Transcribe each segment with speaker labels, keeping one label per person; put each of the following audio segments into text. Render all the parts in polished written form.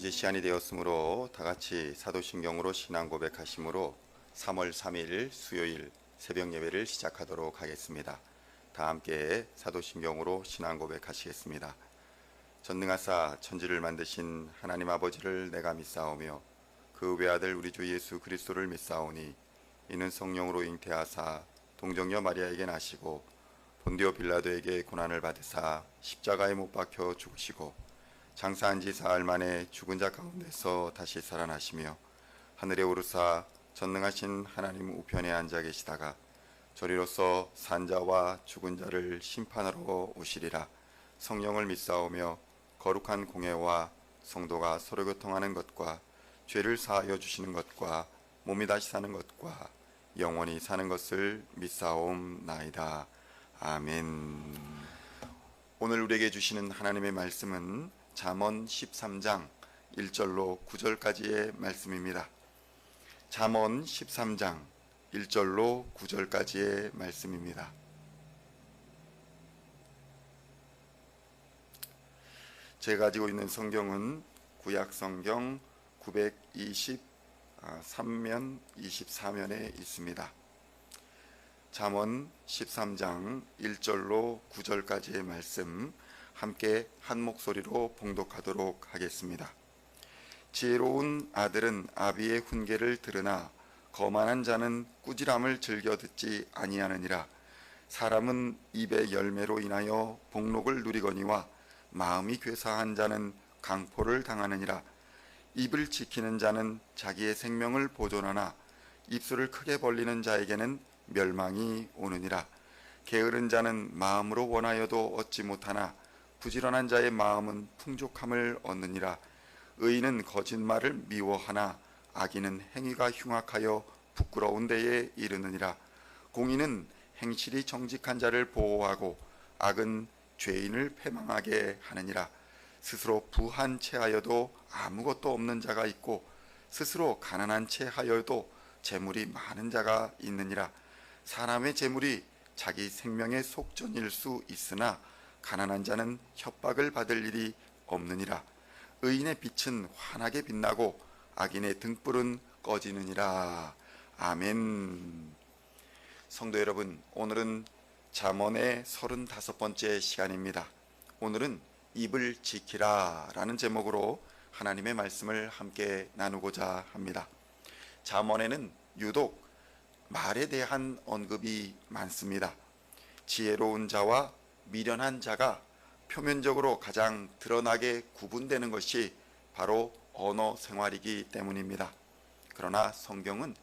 Speaker 1: 이제 시간이 되었으므로 다 같이 사도신경으로 신앙 고백하심으로 3월 3일 수요일 새벽 예배를 시작하도록 하겠습니다. 다 함께 사도신경으로 신앙 고백하시겠습니다. 전능하사 천지를 만드신 하나님 아버지를 내가 믿사오며 그 외아들 우리 주 예수 그리스도를 믿사오니 이는 성령으로 잉태하사 동정녀 마리아에게 나시고 본디오 빌라도에게 고난을 받으사 십자가에 못 박혀 죽으시고 장사한 지 사흘 만에 죽은 자 가운데서 다시 살아나시며 하늘에 오르사 전능하신 하나님 우편에 앉아 계시다가 저리로서 산자와 죽은 자를 심판하러 오시리라. 성령을 믿사오며 거룩한 공예와 성도가 서로 교통하는 것과 죄를 사하여 주시는 것과 몸이 다시 사는 것과 영원히 사는 것을 믿사옵나이다. 아멘. 오늘 우리에게 주시는 하나님의 말씀은 잠언 13장 1절로 9절까지의 말씀입니다. 잠언 13장 1절로 9절까지의 말씀입니다. 제가 가지고 있는 성경은 구약 성경 923면 24면에 있습니다. 잠언 13장 1절로 9절까지의 말씀 함께 한 목소리로 봉독하도록 하겠습니다. 지혜로운 아들은 아비의 훈계를 들으나 거만한 자는 꾸지람을 즐겨 듣지 아니하느니라. 사람은 입의 열매로 인하여 복록을 누리거니와 마음이 괴사한 자는 강포를 당하느니라. 입을 지키는 자는 자기의 생명을 보존하나 입술을 크게 벌리는 자에게는 멸망이 오느니라. 게으른 자는 마음으로 원하여도 얻지 못하나 부지런한 자의 마음은 풍족함을 얻느니라. 의인은 거짓말을 미워하나 악인은 행위가 흉악하여 부끄러운 데에 이르느니라. 공의는 행실이 정직한 자를 보호하고 악은 죄인을 패망하게 하느니라. 스스로 부한 채하여도 아무것도 없는 자가 있고 스스로 가난한 채하여도 재물이 많은 자가 있느니라. 사람의 재물이 자기 생명의 속전일 수 있으나 가난한 자는 협박을 받을 일이 없느니라. 의인의 빛은 환하게 빛나고 악인의 등불은 꺼지느니라. 아멘. 성도 여러분, 오늘은 잠언의 35번째 시간입니다. 오늘은 입을 지키라 라는 제목으로 하나님의 말씀을 함께 나누고자 합니다. 잠언에는 유독 말에 대한 언급이 많습니다. 지혜로운 자와 미련한 자가 표면적으로 가장 드러나게 구분되는 것이 바로 언어 생활이기 때문입니다. 그러나 성경은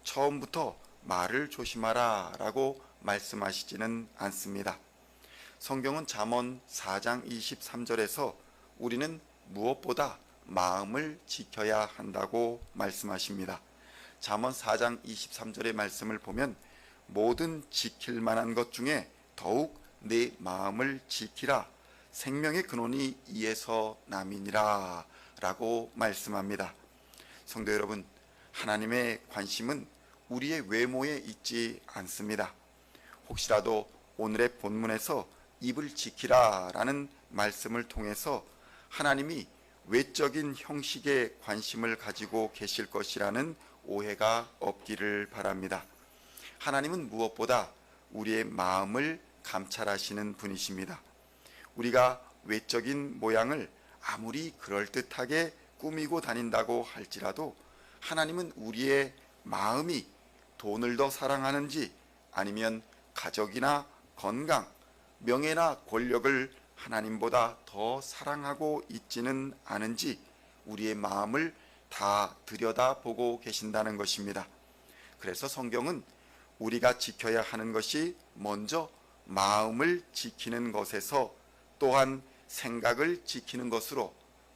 Speaker 1: 처음부터 말을 조심하라 라고 말씀하시지는 않습니다. 성경은 잠언 4장 23절에서 우리는 무엇보다 마음을 지켜야 한다고 말씀하십니다. 잠언 4장 23절의 말씀을 보면 모든 지킬 만한 것 중에 더욱 내 마음을 지키라. 생명의 근원이 이에서 남이니라 라고 말씀합니다. 성도 여러분, 하나님의 관심은 우리의 외모에 있지 않습니다. 혹시라도 오늘의 본문에서 입을 지키라 라는 말씀을 통해서 하나님이 외적인 형식에 관심을 가지고 계실 것이라는 오해가 없기를 바랍니다. 하나님은 무엇보다 우리의 마음을 감찰하시는 분이십니다. 우리가 외적인 모양을 아무리 그럴듯하게 꾸미고 다닌다고 할지라도 하나님은 우리의 마음이 돈을 더 사랑하는지 아니면 가족이나 건강, 명예나 권력을 하나님보다 더 사랑하고 있지는 않은지 우리의 마음을 다 들여다보고 계신다는 것입니다. 그래서 성경은 우리가 지켜야 하는 것이 먼저 마음을 지키는 것에서 또한 생각을 지키는 것으로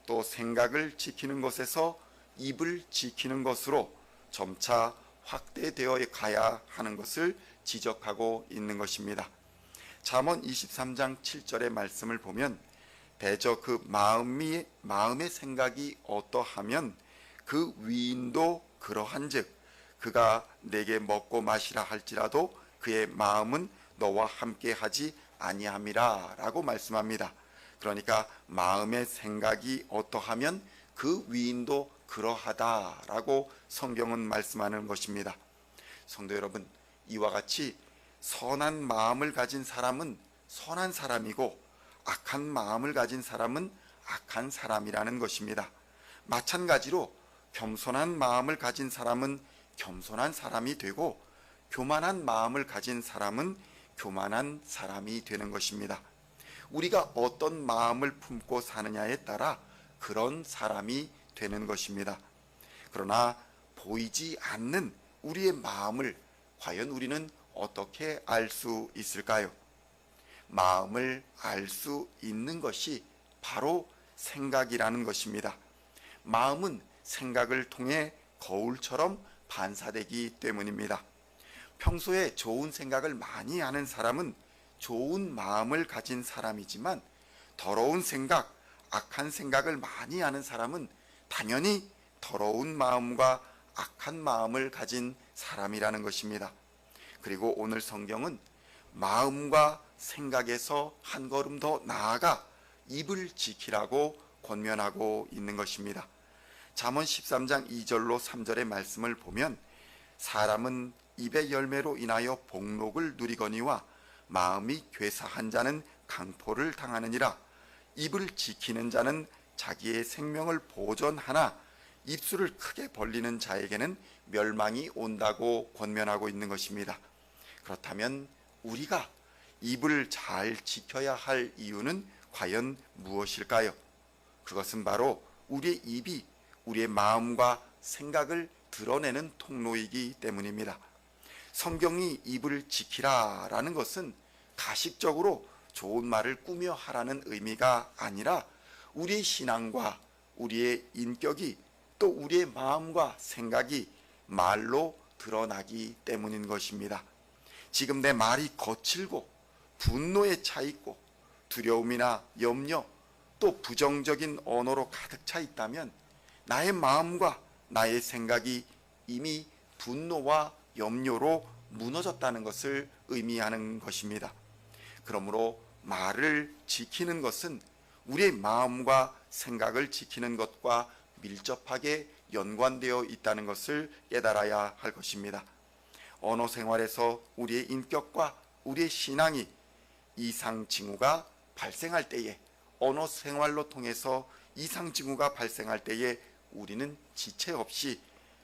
Speaker 1: 또 생각을 지키는 것에서 입을 지키는 것으로 점차 확대되어 가야 하는 것을 지적하고 있는 것입니다. 잠언 23장 7절의 말씀을 보면 대저 그 마음의 생각이 어떠하면 그 위인도 그러한즉 그가 내게 먹고 마시라 할지라도 그의 마음은 너와 함께 하지 아니함이라 라고 말씀합니다. 그러니까 마음의 생각이 어떠하면 그 위인도 그러하다라고 성경은 말씀하는 것입니다. 성도 여러분, 이와 같이 선한 마음을 가진 사람은 선한 사람이고 악한 마음을 가진 사람은 악한 사람이라는 것입니다. 마찬가지로 겸손한 마음을 가진 사람은 겸손한 사람이 되고 교만한 마음을 가진 사람은 교만한 사람이 되는 것입니다. 우리가 어떤 마음을 품고 사느냐에 따라 그런 사람이 되는 것입니다. 그러나 보이지 않는 우리의 마음을 과연 우리는 어떻게 알 수 있을까요? 마음을 알 수 있는 것이 바로 생각이라는 것입니다. 마음은 생각을 통해 거울처럼 반사되기 때문입니다. 평소에 좋은 생각을 많이 하는 사람은 좋은 마음을 가진 사람이지만 더러운 생각, 악한 생각을 많이 하는 사람은 당연히 더러운 마음과 악한 마음을 가진 사람이라는 것입니다. 그리고 오늘 성경은 마음과 생각에서 한 걸음 더 나아가 입을 지키라고 권면하고 있는 것입니다. 잠언 13장 2절로 3절의 말씀을 보면 사람은 입의 열매로 인하여 복록을 누리거니와 마음이 괴사한 자는 강포를 당하느니라. 입을 지키는 자는 자기의 생명을 보존하나 입술을 크게 벌리는 자에게는 멸망이 온다고 권면하고 있는 것입니다. 그렇다면 우리가 입을 잘 지켜야 할 이유는 과연 무엇일까요? 그것은 바로 우리의 입이 우리의 마음과 생각을 드러내는 통로이기 때문입니다. 성경이 입을 지키라라는 것은 가식적으로 좋은 말을 꾸며 하라는 의미가 아니라 우리의 신앙과 우리의 인격이 또 우리의 마음과 생각이 말로 드러나기 때문인 것입니다. 지금 내 말이 거칠고 분노에 차 있고 두려움이나 염려 또 부정적인 언어로 가득 차 있다면 나의 마음과 나의 생각이 이미 분노와 염려로 무너졌다는 것을 의미하는 것입니다. 그러므로 말을 지키는 것은 우리의 마음과 생각을 지키는 것과 밀접하게 연관되어 있다는 것을 깨달아야 할 것입니다. 언어 생활에서 우리의 인격과 우리의 신앙이 이상징후가 발생할 때에, 언어 생활로 통해서 이상징후가 발생할 때에 우리는 지체 없이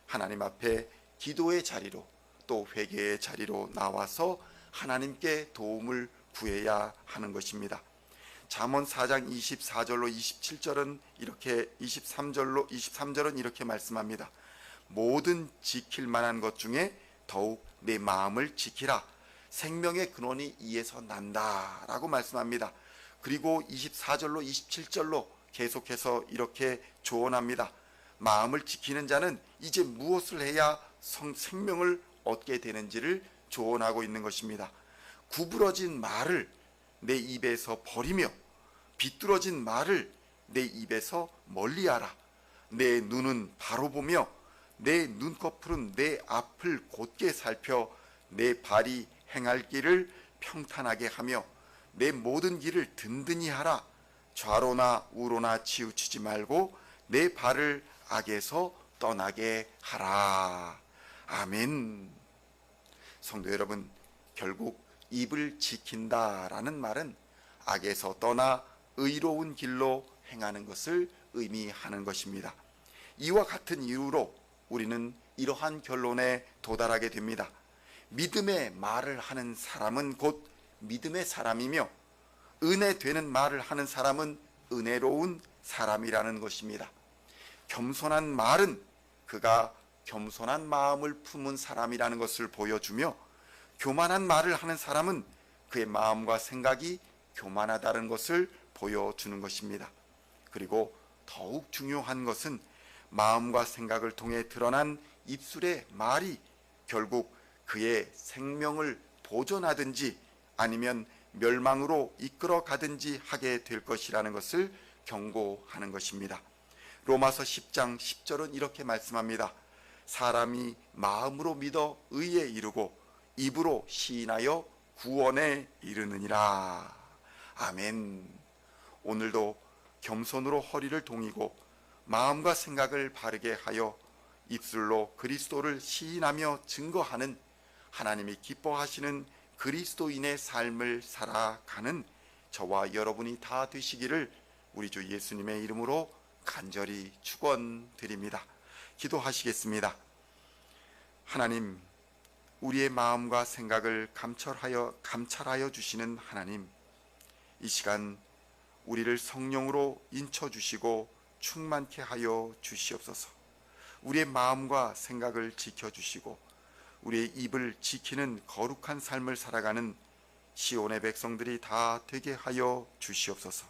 Speaker 1: 하나님 앞에 기도의 자리로 또 회개의 자리로 나와서 하나님께 도움을 구해야 하는 것입니다. 잠언 4장 24절로 27절은 이렇게 23절은 이렇게 말씀합니다. 모든 지킬 만한 것 중에 더욱 내 마음을 지키라. 생명의 근원이 이에서 난다라고 말씀합니다. 그리고 24절로 27절로 계속해서 이렇게 조언합니다. 마음을 지키는 자는 이제 무엇을 해야 생명을 얻게 되는지를 조언하고 있는 것입니다. 구부러진 말을 내 입에서 버리며 비뚤어진 말을 내 입에서 멀리하라. 내 눈은 바로 보며 내 눈꺼풀은 내 앞을 곧게 살펴 내 발이 행할 길을 평탄하게 하며 내 모든 길을 든든히 하라. 좌로나 우로나 치우치지 말고 내 발을 악에서 떠나게 하라. 아멘. 성도 여러분, 결국 입을 지킨다라는 말은 악에서 떠나 의로운 길로 행하는 것을 의미하는 것입니다. 이와 같은 이유로 우리는 이러한 결론에 도달하게 됩니다. 믿음의 말을 하는 사람은 곧 믿음의 사람이며 은혜 되는 말을 하는 사람은 은혜로운 사람이라는 것입니다. 겸손한 말은 그가 겸손한 마음을 품은 사람이라는 것을 보여주며 교만한 말을 하는 사람은 그의 마음과 생각이 교만하다는 것을 보여주는 것입니다. 그리고 더욱 중요한 것은 마음과 생각을 통해 드러난 입술의 말이 결국 그의 생명을 보존하든지 아니면 멸망으로 이끌어 가든지 하게 될 것이라는 것을 경고하는 것입니다. 로마서 10장 10절은 이렇게 말씀합니다. 사람이 마음으로 믿어 의에 이르고 입으로 시인하여 구원에 이르느니라. 아멘. 오늘도 겸손으로 허리를 동이고 마음과 생각을 바르게 하여 입술로 그리스도를 시인하며 증거하는 하나님이 기뻐하시는 그리스도인의 삶을 살아가는 저와 여러분이 다 되시기를 우리 주 예수님의 이름으로 간절히 축원드립니다. 기도하시겠습니다. 하나님, 우리의 마음과 생각을 감찰하여 주시는 하나님, 이 시간 우리를 성령으로 인쳐주시고 충만케 하여 주시옵소서. 우리의 마음과 생각을 지켜주시고 우리의 입을 지키는 거룩한 삶을 살아가는 시온의 백성들이 다 되게 하여 주시옵소서.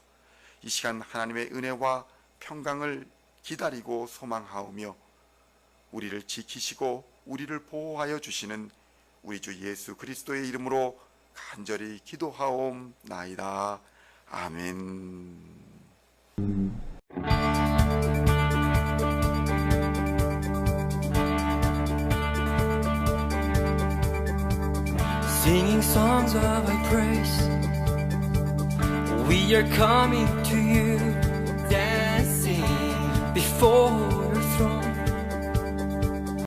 Speaker 1: 이 시간 하나님의 은혜와 평강을 기다리고 소망하오며 우리를 지키시고 우리를 보호하여 주시는 우리 주 예수 그리스도의 이름으로 간절히 기도하옵나이다. 아멘.
Speaker 2: Singing songs of thy praise, we are coming to you, dancing before